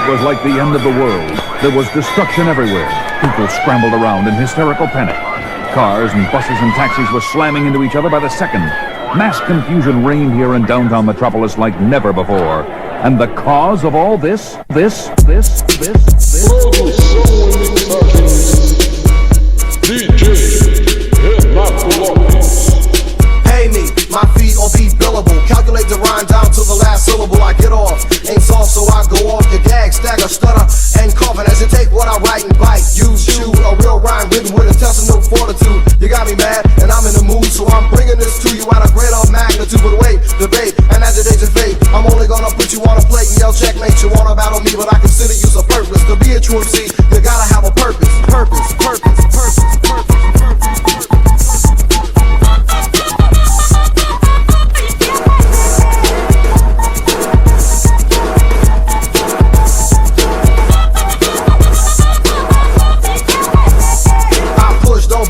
was like the end of the world. There was destruction everywhere. People scrambled around in hysterical panic. Cars and buses and taxis were slamming into each other by the second. Mass confusion reigned here in downtown Metropolis like never before. And the cause of all this? Pay me, my fee or be billable. Calculate the rhyme down to the last syllable. I get off, ain't soft, so I go off. Your gag, stagger, stutter, and cough. And as you take what I write and bite, you chew a real rhyme written with intestinal fortitude. You got me mad, and I'm in the mood, so I'm bringing this to you at a greater magnitude. But wait, debate, and agitate your fate. I'm only gonna put you on a plate and yell checkmate. You wanna battle me, but I consider you a purpose. To be a true MC, you gotta have a purpose.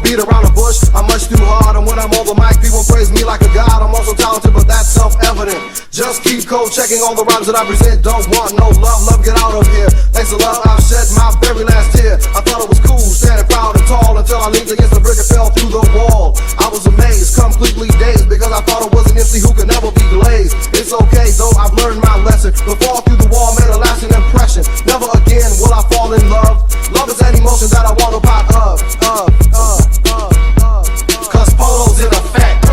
Around the bush, I'm much too hard, and when I'm on the mic, people praise me like a god. I'm also talented, but that's self-evident. Just keep cold checking all the rhymes that I present. Don't want no love, get out of here. Thanks a lot, I've shed my very last tear. I thought it was cool, standing proud and tall, until I leaned against the brick and fell through the wall. I was amazed, completely dazed, because I thought it was an MC who could never be glazed. It's okay, though, I've learned my lesson. The fall through the wall made a lasting impression. Never again will I fall in love. Love is an emotion that I want a part of. Cause polo's in effect.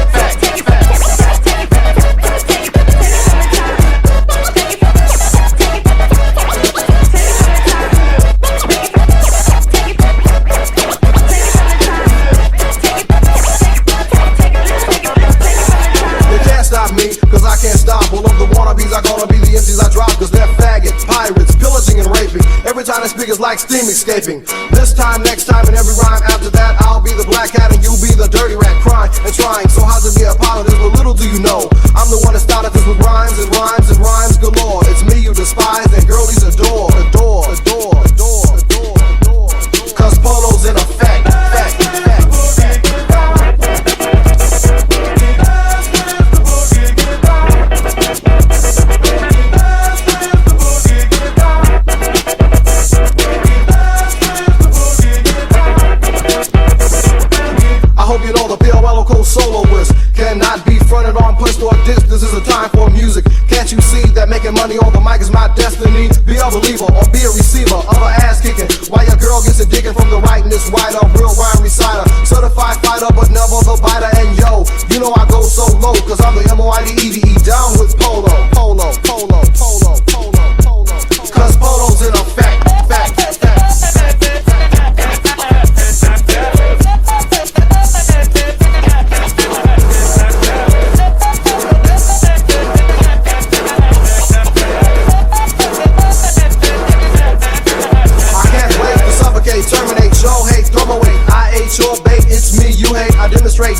You can't stop me, cause I can't stop. All of the wannabes are gonna be the MCs I drop, cause they're faggots, pirates, pillaging and raping. Every time I speak it's like steam escaping. This time, next time, and every rhyme after that, I'll be the black cat and you'll be the dirty rat, crying and trying so hard to be a part of this. But little do you know, I'm the one that started this with rhymes and rhymes and rhymes galore. It's me you despise and girlies adore. Cause polo's in effect. Soloist cannot be fronted on, pushed or dissed. This is a time for music. Can't you see that making money on the mic is my destiny? Be a believer or be a receiver of a ass kicking, while your girl gets it digging from the right and this white up real rhyme reciter, certified fighter but never the biter. And yo, you know I go so low, cause I'm the MOIDEDE down with polo. Cause polo's in effect.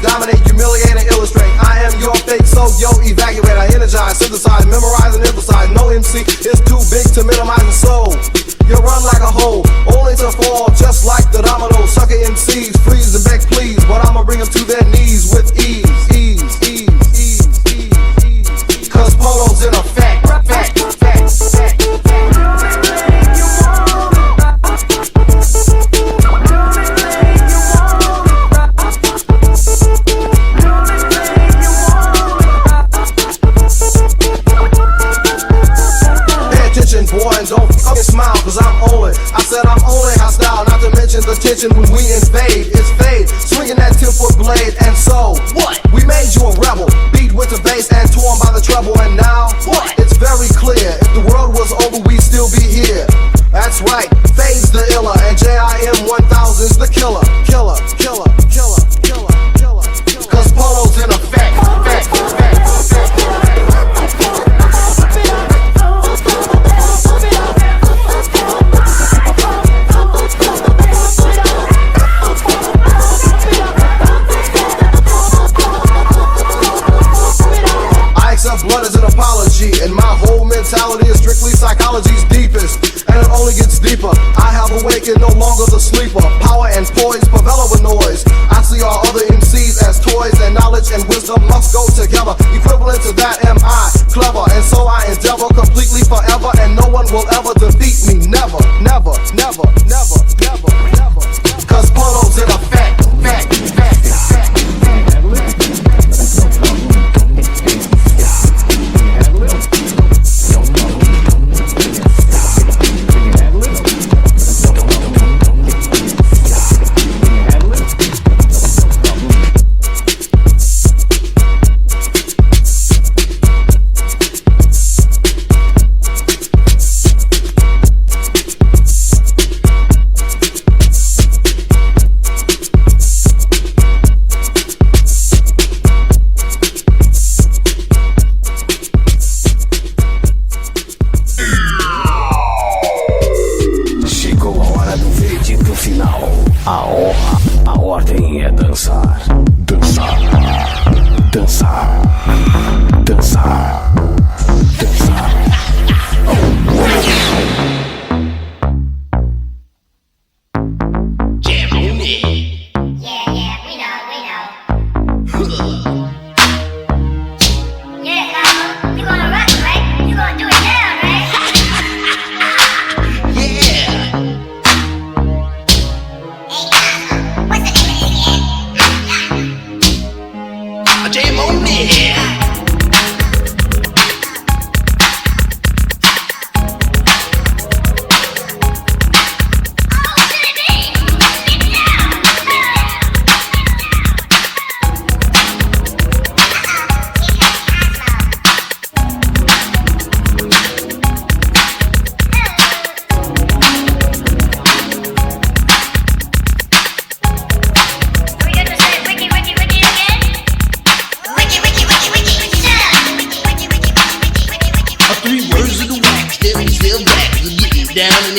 Dominate, humiliate, and illustrate. I am your fake, so yo, evacuate. I energize, synthesize, memorize, and emphasize. No MC is too big to minimize the soul. You run like a hole, only to fall just like the domino. Sucker MCs, freeze and beg please, but I'ma bring them to their knees with ease. Cause polo's in effect. Smile, cause I'm only, I said I'm only hostile, not to mention the tension when we invade, it's fade, swinging that 10-foot blade, and so, what? We made you a rebel, beat with the bass and torn by the treble, and now, what? It's very clear, if the world was over, we'd still be here. That's right, Fade's the iller, and JIM 1000's the killer. Cause polo's in effect. Blood is an apology, and my whole mentality is strictly psychology's deepest, and it only gets deeper. I have awakened, no longer the sleeper. Power and poise, favela with noise. I see all other MCs as toys, and knowledge and wisdom must go together. Equivalent to that am I, clever, and so I endeavor completely forever, and no one will ever defeat me.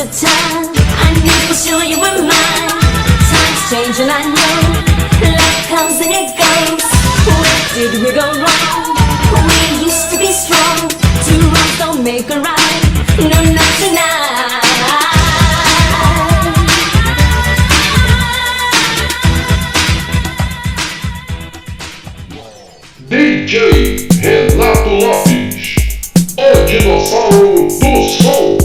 a time I knew for sure you were mine. Times change and I know life comes and it goes. Where did we go wrong? We used to be strong. Two wrongs don't make a right. No, not tonight. DJ Renato Lopes, o dinossauro do som.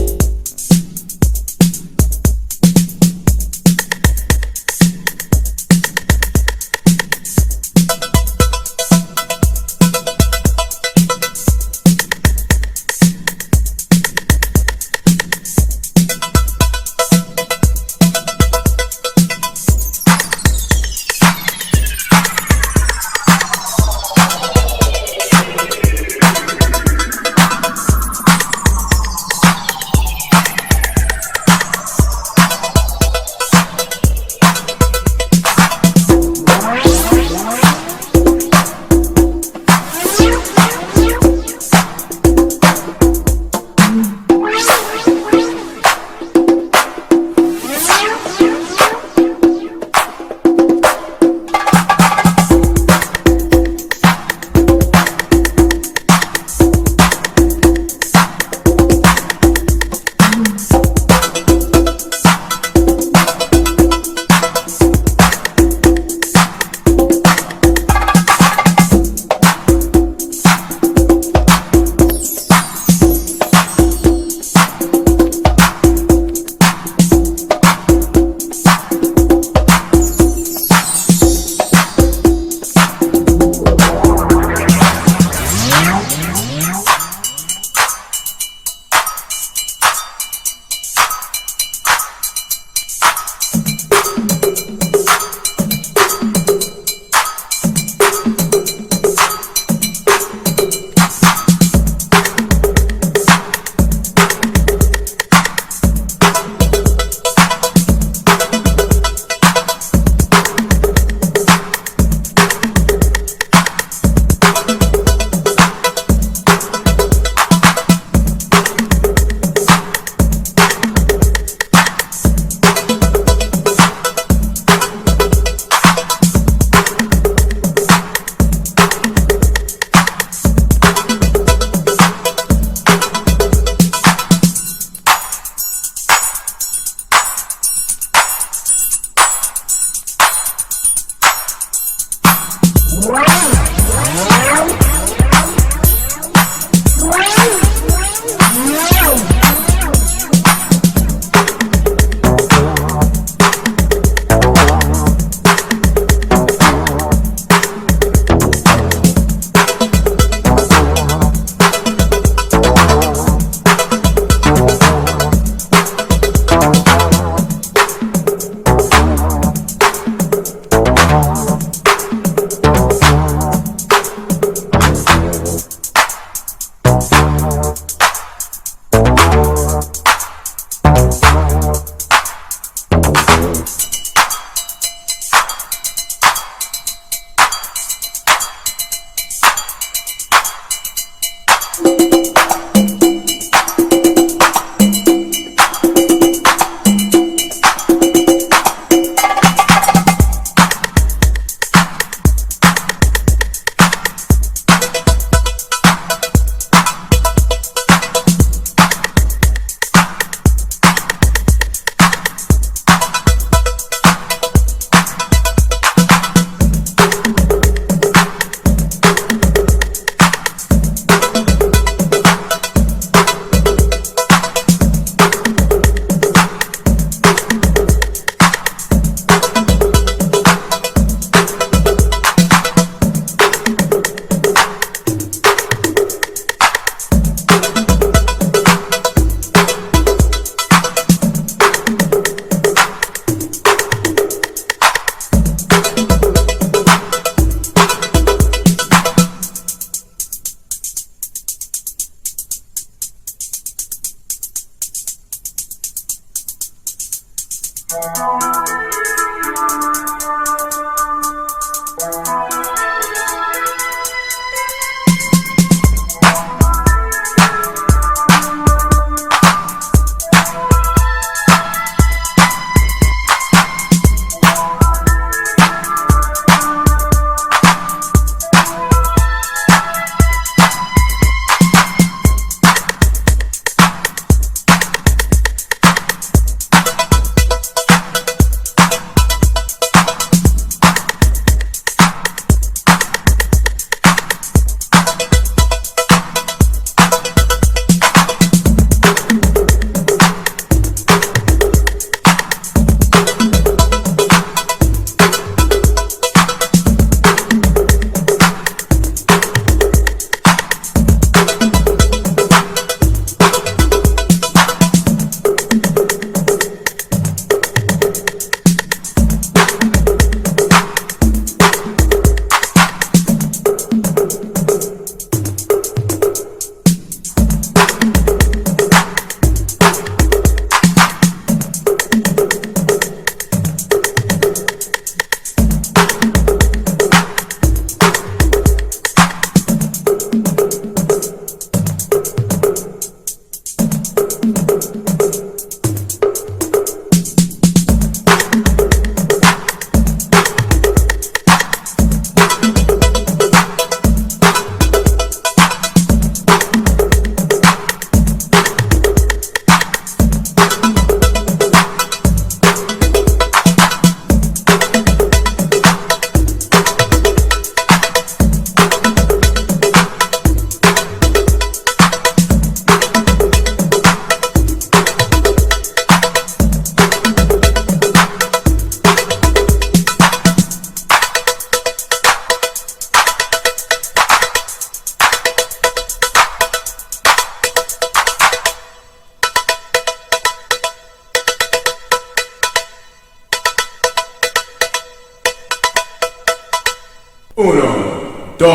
1, 2,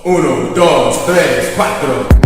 1, 2, 3, 4.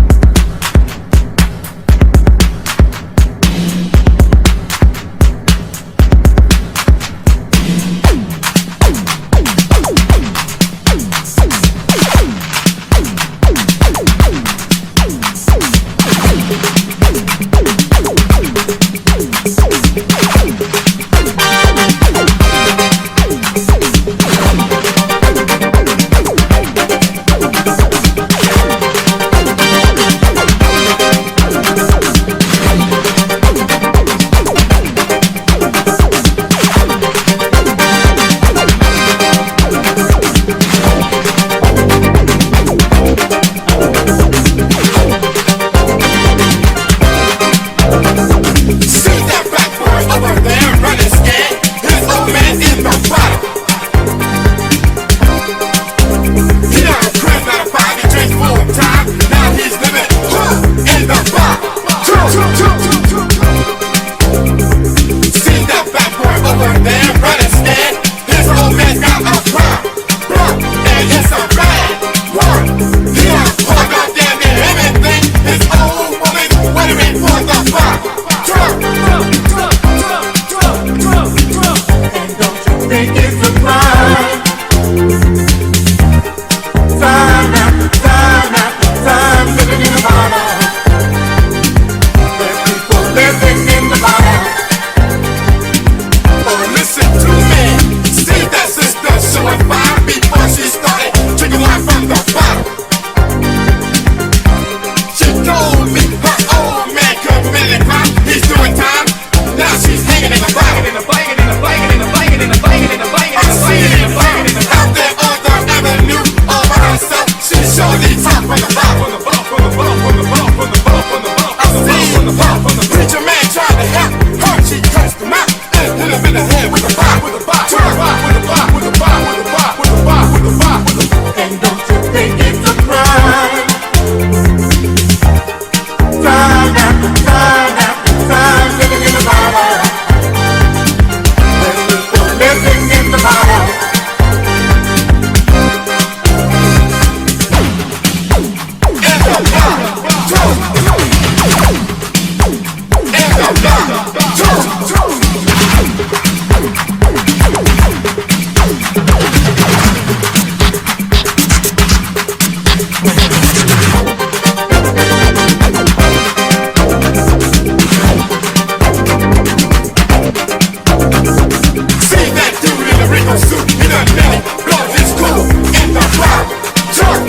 no suit in a minute, blood is cool in the crowd. Jump!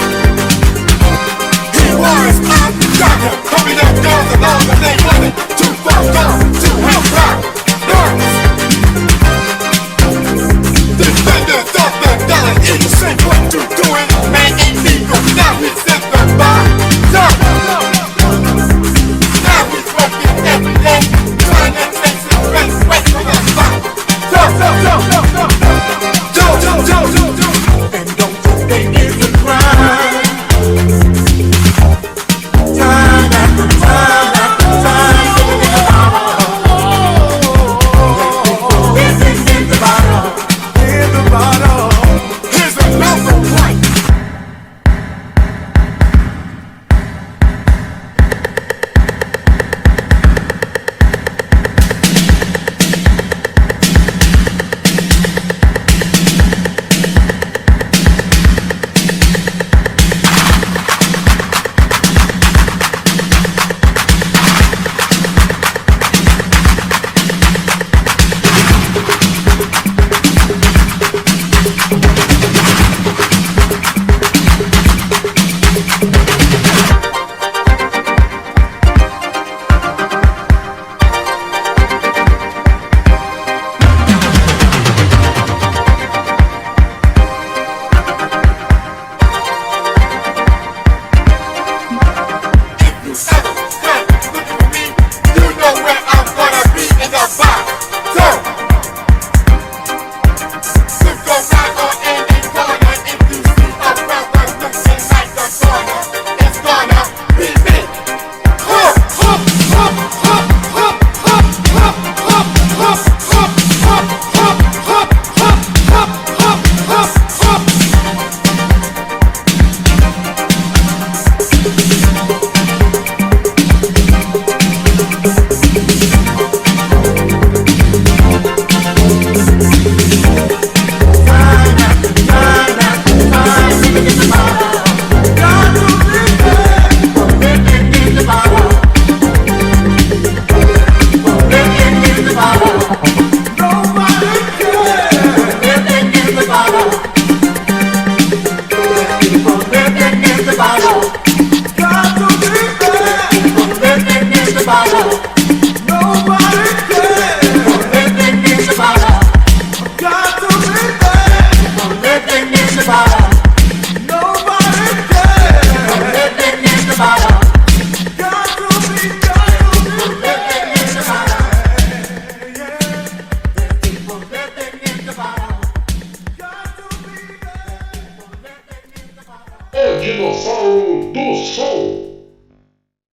He was out, got him, coming up guns along the name running. Too far gone, too hell proud. Defenders of the dollar, he say what you doing, man, Antigo. Now he's in the bar. Now he's working every day, trying to face his face, wait for the spot. And don't you think it's a crime? Time after time after time, living in the bottle. Here's another one. O dinossauro do som.